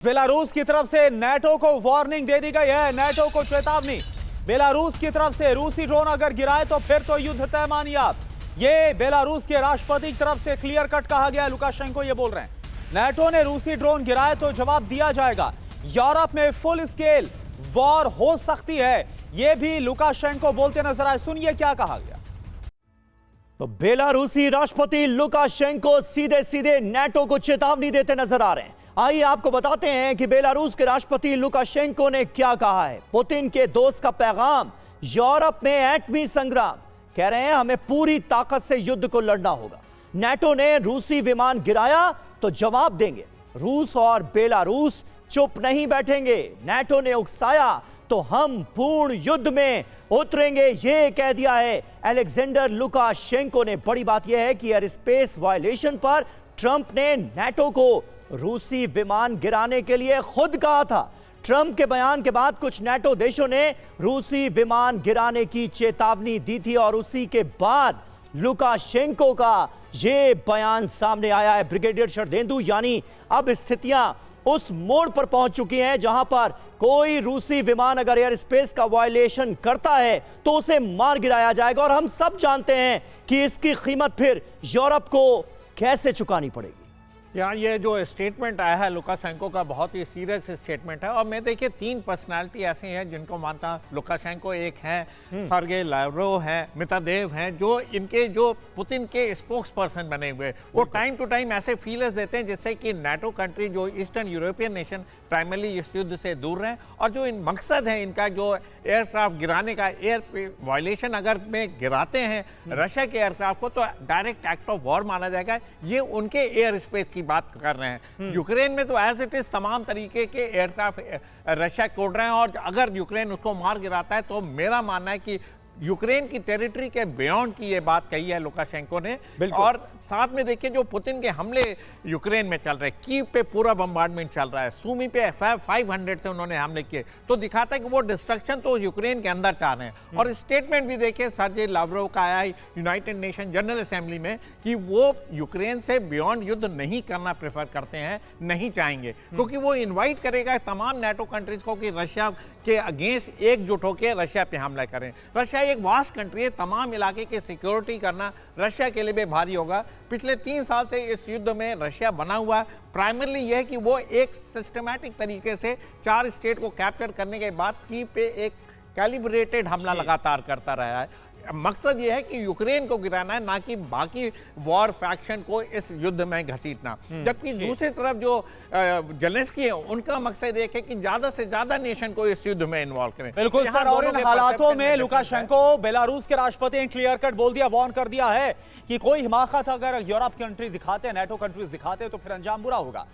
Belarus की तरफ से नेटो को वार्निंग दे दी गई है। नेटो को चेतावनी, बेलारूस की तरफ से रूसी ड्रोन अगर गिराए तो फिर तो युद्ध तय मानिए आप। ये बेलारूस के राष्ट्रपति की तरफ से क्लियर कट कहा गया। लुकाशेंको ये बोल रहे हैं नेटो ने रूसी ड्रोन गिराए तो जवाब दिया जाएगा। यूरोप में फुल स्केल वॉर हो सकती है, ये भी लुकाशेंको बोलते नजर आए। सुनिए क्या कहा गया। तो बेलारूसी राष्ट्रपति लुकाशेंको सीधे सीधे नेटो को चेतावनी देते नजर आ रहे हैं। आइए आपको बताते हैं कि बेलारूस के राष्ट्रपति लुकाशेंको ने क्या कहा है। पुतिन के दोस्त का पैगाम, यूरोप में एटमी संग्राम। कह रहे हैं हमें पूरी ताकत से युद्ध को लड़ना होगा। नेटो ने रूसी विमान गिराया तो जवाब देंगे। रूस और बेलारूस चुप नहीं बैठेंगे। नेटो ने उकसाया तो हम पूर्ण युद्ध में उतरेंगे, ये कह दिया है अलेक्जेंडर लुकाशेंको ने। बड़ी बात यह है कि एयर स्पेस वायलेशन पर ट्रंप ने नेटो को रूसी विमान गिराने के लिए खुद कहा था। ट्रंप के बयान के बाद कुछ नेटो देशों ने रूसी विमान गिराने की चेतावनी दी थी और उसी के बाद लुकाशेंको का यह बयान सामने आया है। ब्रिगेडियर शरदेंदु, यानी अब स्थितियां उस मोड़ पर पहुंच चुकी हैं जहां पर कोई रूसी विमान अगर एयर स्पेस का वायलेशन करता है तो उसे मार गिराया जाएगा। और हम सब जानते हैं कि इसकी कीमत फिर यूरोप को कैसे चुकानी पड़ेगी। यहाँ ये जो स्टेटमेंट आया है लुकाशेंको का, बहुत ही सीरियस स्टेटमेंट है। और मैं देखिए तीन पर्सनालिटी ऐसी हैं जिनको मानता लुकाशेंको। एक है सर्गेई लावरोव है, मितादेव हैं, जो इनके जो पुतिन के स्पोक्स पर्सन बने हुए। वो टाइम टू टाइम ऐसे फीलर्स देते हैं जिससे कि नाटो कंट्री जो ईस्टर्न यूरोपियन नेशन प्राइमरली इस युद्ध से दूर रहें। और जो इन मकसद है इनका जो एयरक्राफ्ट गिराने का, एयर वायलेशन अगर में गिराते हैं रशिया के एयरक्राफ्ट को तो डायरेक्ट एक्ट ऑफ वॉर माना जाएगा। ये उनके एयर स्पेस की बात कर रहे हैं। यूक्रेन में तो एज इट इज तमाम तरीके के एयरक्राफ्ट रशिया कोड रहे हैं और अगर यूक्रेन उसको मार गिराता है तो मेरा मानना है कि यूक्रेन की टेरिटरी के बियॉन्ड की ये बात कही है लुकाशेंको ने। और साथ में देखिए जो पुतिन के हमले यूक्रेन में चल रहे, कीव पे पूरा बम्बार्डमेंट चल रहा है, सूमी पे 500 से उन्होंने हमले किए, तो दिखाता है कि वो डिस्ट्रक्शन तो यूक्रेन के अंदर चाह रहे हैं। और स्टेटमेंट भी देखिए सर्गेई लावरोव का आया यूनाइटेड नेशन जनरल असेंबली में कि वो यूक्रेन से बियॉन्ड युद्ध नहीं करना प्रेफर करते हैं, नहीं चाहेंगे, क्योंकि वो इन्वाइट करेगा तमाम नेटो कंट्रीज को कि रशिया के अगेंस्ट एकजुट होकर रशिया पे हमला करें। रशिया एक वास्ट कंट्री है, तमाम इलाके की सिक्योरिटी करना रशिया के लिए भी भारी होगा। पिछले 3 साल से इस युद्ध में रशिया बना हुआ है। प्राइमरली यह है कि वो एक सिस्टमैटिक तरीके से 4 स्टेट को कैप्चर करने के बाद कीव पे एक कैलिब्रेटेड हमला लगातार करता रहा है। मकसद यह है कि यूक्रेन को गिराना है, ना कि बाकी वॉर फैक्शन को इस युद्ध में घसीटना। जबकि दूसरी तरफ जो जेलेंस्की है उनका मकसद एक है कि ज्यादा से ज्यादा नेशन को इस युद्ध में इन्वॉल्व करें। बिल्कुल सर, और इन हालातों में लुकाशेंको बेलारूस के राष्ट्रपति ने क्लियर कट बोल दिया, वार्न कर दिया है कि कोई हिमाकत अगर यूरोप कंट्रीज दिखाते हैं, नेटो कंट्रीज दिखाते हैं तो फिर अंजाम बुरा होगा।